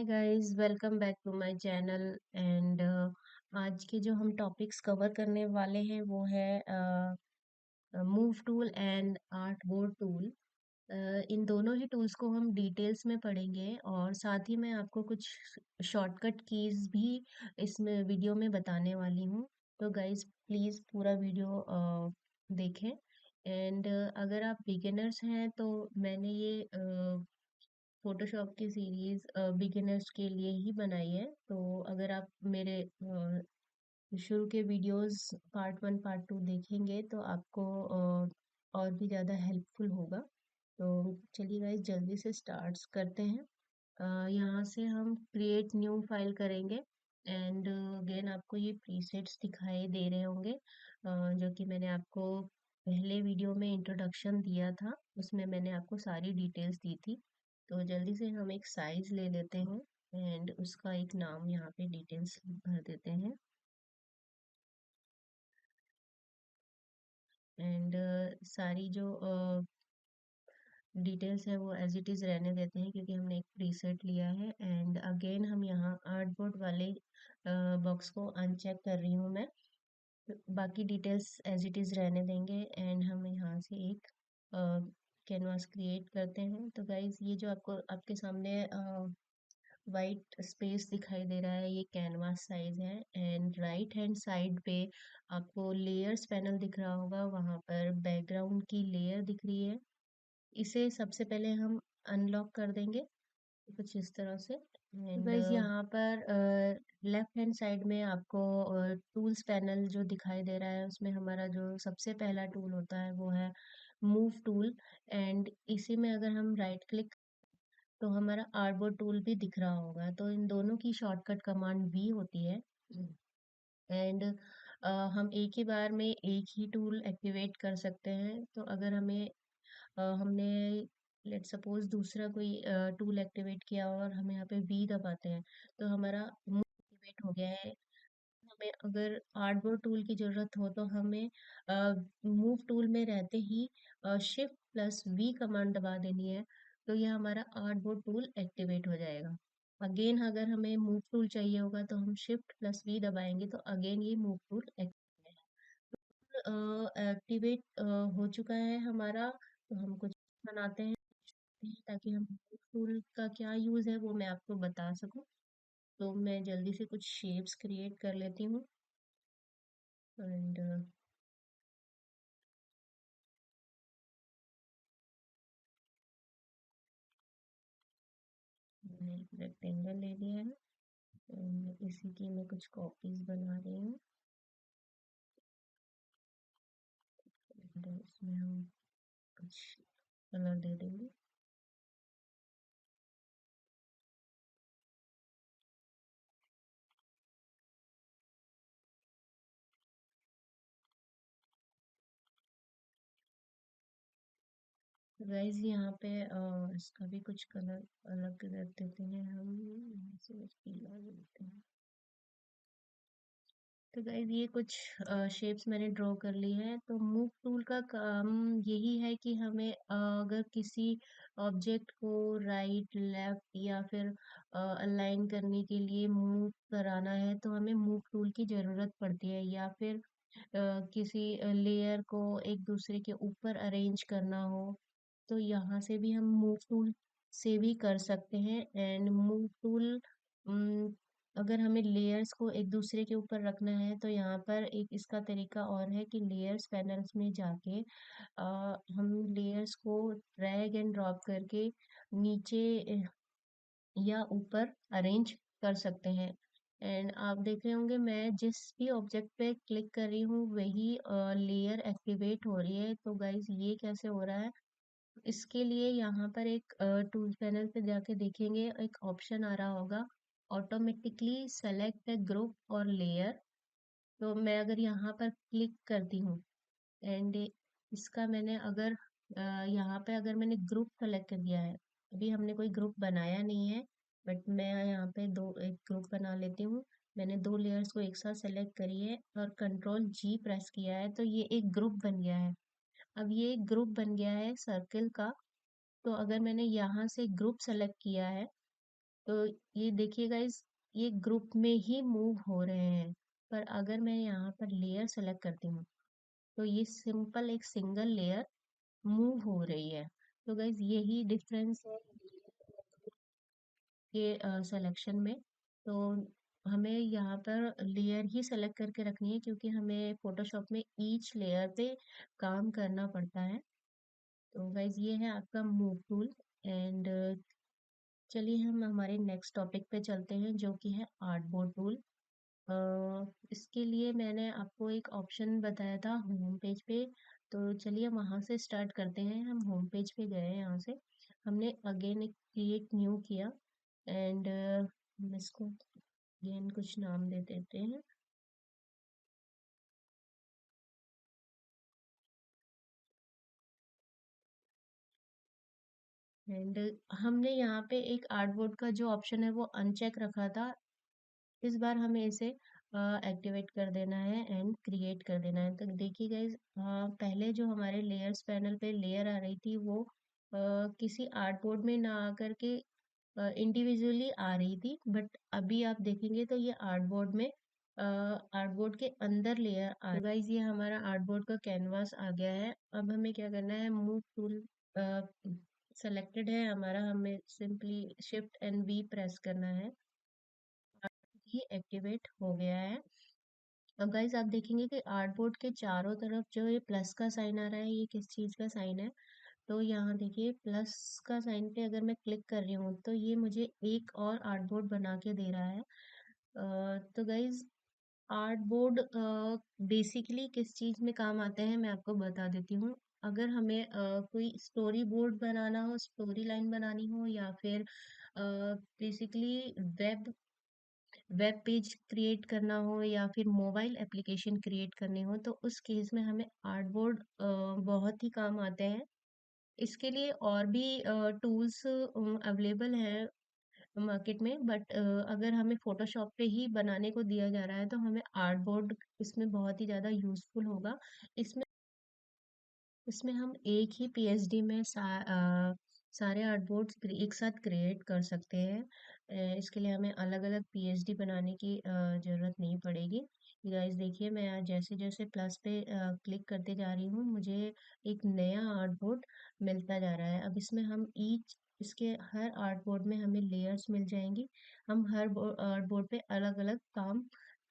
Guys, welcome back to my channel. And आज के जो हम टॉपिक्स कवर करने वाले हैं वो है move tool and artboard tool. इन दोनों ही टूल्स को हम डिटेल्स में पढ़ेंगे और साथ ही मैं आपको कुछ शॉर्टकट कीज भी इसमें वीडियो में बताने वाली हूँ। तो गाइस प्लीज़ पूरा वीडियो देखें। एंड अगर आप बिगिनर्स हैं तो मैंने ये फोटोशॉप की सीरीज बिगिनर्स के लिए ही बनाई है। तो अगर आप मेरे शुरू के वीडियोस पार्ट 1 पार्ट 2 देखेंगे तो आपको और भी ज़्यादा हेल्पफुल होगा। तो चलिए गाइस जल्दी से स्टार्ट करते हैं। यहाँ से हम क्रिएट न्यू फाइल करेंगे। एंड अगेन आपको ये प्रीसेट्स दिखाई दे रहे होंगे, जो कि मैंने आपको पहले वीडियो में इंट्रोडक्शन दिया था, उसमें मैंने आपको सारी डिटेल्स दी थी। तो जल्दी से हम एक साइज ले लेते हैं एंड उसका एक नाम यहाँ पे डिटेल्स भर देते हैं। एंड सारी जो डिटेल्स है वो एज इट इज़ रहने देते हैं क्योंकि हमने एक प्रीसेट लिया है। एंड अगेन हम यहाँ आर्टबोर्ड वाले बॉक्स को अनचेक कर रही हूँ मैं। बाकी डिटेल्स एज इट इज़ रहने देंगे एंड हम यहाँ से एक कैनवास क्रिएट करते हैं। तो गाइज ये जो आपको आपके सामने वाइट स्पेस दिखाई दे रहा है, ये कैनवास साइज है। एंड राइट हैंड साइड पे आपको लेयर्स पैनल दिख रहा होगा, वहाँ पर बैकग्राउंड की लेयर दिख रही है। इसे सबसे पहले हम अनलॉक कर देंगे कुछ इस तरह से। एंड गाइस यहाँ पर लेफ्ट हैंड साइड में आपको टूल्स पैनल जो दिखाई दे रहा है, उसमें हमारा जो सबसे पहला टूल होता है वो है मूव टूल। एंड इसी में अगर हम राइट क्लिक तो हमारा आर्टबोर्ड टूल भी दिख रहा होगा। तो इन दोनों की शॉर्टकट कमांड वी होती है। एंड हम एक ही बार में एक ही टूल एक्टिवेट कर सकते हैं। तो अगर हमने लेट सपोज दूसरा कोई टूल एक्टिवेट किया और हम यहाँ पे वी दबाते हैं तो हमारा मूव एक्टिवेट हो गया है। हमें अगर आर्टबोर्ड टूल की जरूरत हो तो हमें मूव टूल में रहते ही शिफ्ट प्लस वी कमांड दबा देनी है। तो यह हमारा आर्टबोर्ड टूल एक्टिवेट हो जाएगा। अगेन अगर हमें मूव टूल चाहिए होगा तो हम शिफ्ट प्लस वी दबाएंगे तो अगेन ये मूव टूल एक्टिवेट हो चुका है हमारा। तो हम कुछ बनाते हैं ताकि हम टूल का क्या यूज़ है वो मैं आपको बता सकूं। तो मैं जल्दी से कुछ शेप्स क्रिएट कर लेती हूँ। एंड मैंने एक रेक्टेंगल ले लिया है। इसी की मैं कुछ कॉपीज बना रही हूँ। इसमें हम कुछ कलर दे देंगे। गाइस यहाँ पे इसका भी कुछ कलर अलग कर देते हैं हम। यहाँ से बस पीला ले लेते हैं। तो गाइस ये कुछ शेप्स मैंने ड्रॉ कर ली है। तो मूव टूल का काम यही है कि हमें अगर किसी ऑब्जेक्ट को राइट लेफ्ट या फिर अलाइन करने के लिए मूव कराना है तो हमें मूव टूल की ज़रूरत पड़ती है। या फिर किसी लेयर को एक दूसरे के ऊपर अरेंज करना हो तो यहाँ से भी हम मूव टूल से भी कर सकते हैं। एंड मूव टूल अगर हमें लेयर्स को एक दूसरे के ऊपर रखना है तो यहाँ पर एक इसका तरीका और है कि लेयर्स पैनल्स में जाके हम लेयर्स को ड्रैग एंड ड्रॉप करके नीचे या ऊपर अरेंज कर सकते हैं। एंड आप देख रहे होंगे मैं जिस भी ऑब्जेक्ट पे क्लिक कर रही हूँ वही लेयर एक्टिवेट हो रही है। तो गाइज ये कैसे हो रहा है, इसके लिए यहाँ पर एक टूल पैनल पे जाके देखेंगे एक ऑप्शन आ रहा होगा, ऑटोमेटिकली सेलेक्ट ए ग्रुप और लेयर। तो मैं अगर यहाँ पर क्लिक करती हूँ एंड इसका मैंने अगर यहाँ पे अगर मैंने ग्रुप सेलेक्ट कर दिया है, अभी हमने कोई ग्रुप बनाया नहीं है बट मैं यहाँ पे एक ग्रुप बना लेती हूँ। मैंने दो लेयर्स को एक साथ सेलेक्ट करी है और कंट्रोल जी प्रेस किया है तो ये एक ग्रुप बन गया है। अब ये एक ग्रुप बन गया है सर्कल का। तो अगर मैंने यहाँ से ग्रुप सेलेक्ट किया है तो ये देखिए गाइस, ये ग्रुप में ही मूव हो रहे हैं। पर अगर मैं यहाँ पर लेयर सेलेक्ट करती हूँ तो ये सिंपल एक सिंगल लेयर मूव हो रही है। तो गाइज यही डिफरेंस है ये सिलेक्शन में। तो हमें यहाँ पर लेयर ही सेलेक्ट करके रखनी है, क्योंकि हमें फोटोशॉप में ईच लेयर पे काम करना पड़ता है। तो गाइज ये है आपका मूव टूल। एंड चलिए हम हमारे नेक्स्ट टॉपिक पे चलते हैं, जो कि है आर्टबोर्ड टूल। इसके लिए मैंने आपको एक ऑप्शन बताया था होम पेज पे। तो चलिए वहां से स्टार्ट करते हैं। हम होम पेज पे गए, यहाँ से हमने अगेन एक क्रिएट न्यू किया। एंड हम इसको अगेन कुछ नाम दे देते हैं। एंड हमने यहाँ पे एक आर्टबोर्ड का जो ऑप्शन है वो अनचेक रखा था। इस बार हमें इसे एक्टिवेट कर देना है एंड क्रिएट कर देना है। तो देखिए गाइज, पहले जो हमारे लेयर्स पैनल पे लेयर आ रही थी वो किसी आर्टबोर्ड में ना आकर के इंडिविजुअली आ रही थी, बट अभी आप देखेंगे तो ये आर्टबोर्ड में आर्टबोर्ड के अंदर लेयर आ। तो गाइज ये हमारा आर्टबोर्ड का कैनवास आ गया है। अब हमें क्या करना है, मूव टूल सेलेक्टेड है हमारा, हमें simply shift and V press करना है। ये एक्टिवेट हो गया है। अब गाइज आप देखेंगे कि आर्टबोर्ड के चारों तरफ जो ये प्लस का साइन आ रहा है, ये किस चीज का साइन है। तो यहाँ देखिए प्लस का साइन पे अगर मैं क्लिक कर रही हूँ तो ये मुझे एक और आर्टबोर्ड बना के दे रहा है। तो गाइज आर्टबोर्ड बेसिकली किस चीज में काम आते हैं मैं आपको बता देती हूँ। अगर हमें कोई स्टोरी बोर्ड बनाना हो, स्टोरी लाइन बनानी हो, या फिर basically web web page create करना हो, या फिर मोबाइल एप्लीकेशन क्रिएट करनी हो, तो उस केस में हमें आर्टबोर्ड बहुत ही काम आते हैं। इसके लिए और भी टूल्स अवेलेबल है मार्केट में, बट अगर हमें फोटोशॉप पे ही बनाने को दिया जा रहा है तो हमें आर्टबोर्ड इसमें बहुत ही ज़्यादा यूजफुल होगा। इसमें इसमें हम एक ही पीएचडी में सारे आर्टबोर्ड्स एक साथ क्रिएट कर सकते हैं। इसके लिए हमें अलग अलग पीएचडी बनाने की ज़रूरत नहीं पड़ेगी। गाइस देखिए, मैं आज जैसे जैसे प्लस पे क्लिक करते जा रही हूँ, मुझे एक नया आर्टबोर्ड मिलता जा रहा है। अब इसमें हम ईच इसके हर आर्टबोर्ड में हमें लेयर्स मिल जाएंगी। हम हर आर्टबोर्ड पे अलग अलग काम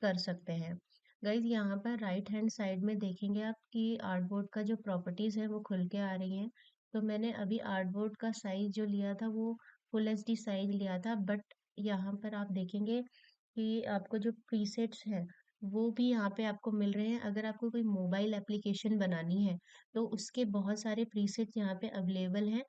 कर सकते हैं। गाइज यहाँ पर राइट हैंड साइड में देखेंगे आप कि आर्टबोर्ड का जो प्रॉपर्टीज है वो खुल के आ रही हैं। तो मैंने अभी आर्टबोर्ड का साइज जो लिया था वो फुल एचडी साइज लिया था, बट यहाँ पर आप देखेंगे कि आपको जो प्रीसेट्स हैं वो भी यहाँ पे आपको मिल रहे हैं। अगर आपको कोई मोबाइल एप्लीकेशन बनानी है तो उसके बहुत सारे प्रीसेट्स यहाँ पे अवेलेबल हैं।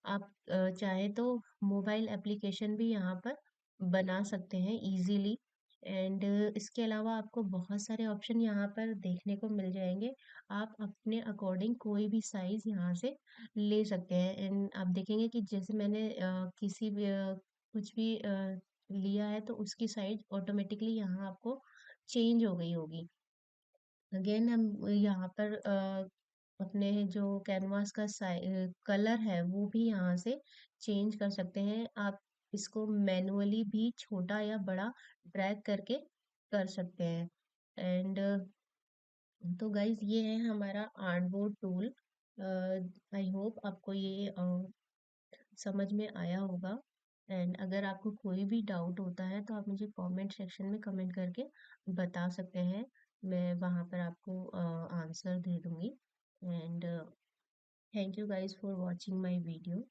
आप चाहे तो मोबाइल एप्लीकेशन भी यहाँ पर बना सकते हैं इजीली। एंड इसके अलावा आपको बहुत सारे ऑप्शन यहाँ पर देखने को मिल जाएंगे। आप अपने अकॉर्डिंग कोई भी साइज यहाँ से ले सकते हैं। एंड आप देखेंगे कि जैसे मैंने किसी भी कुछ भी लिया है तो उसकी साइज ऑटोमेटिकली यहाँ आपको चेंज हो गई होगी। अगेन हम यहाँ पर अपने जो कैनवास का कलर है वो भी यहाँ से चेंज कर सकते हैं। आप इसको मैनुअली भी छोटा या बड़ा ड्रैग करके कर सकते हैं। एंड तो गाइज ये है हमारा आर्टबोर्ड टूल। आई होप आपको ये समझ में आया होगा। एंड अगर आपको कोई भी डाउट होता है तो आप मुझे कमेंट सेक्शन में कमेंट करके बता सकते हैं। मैं वहाँ पर आपको आंसर दे दूँगी। And thank you guys for watching my video.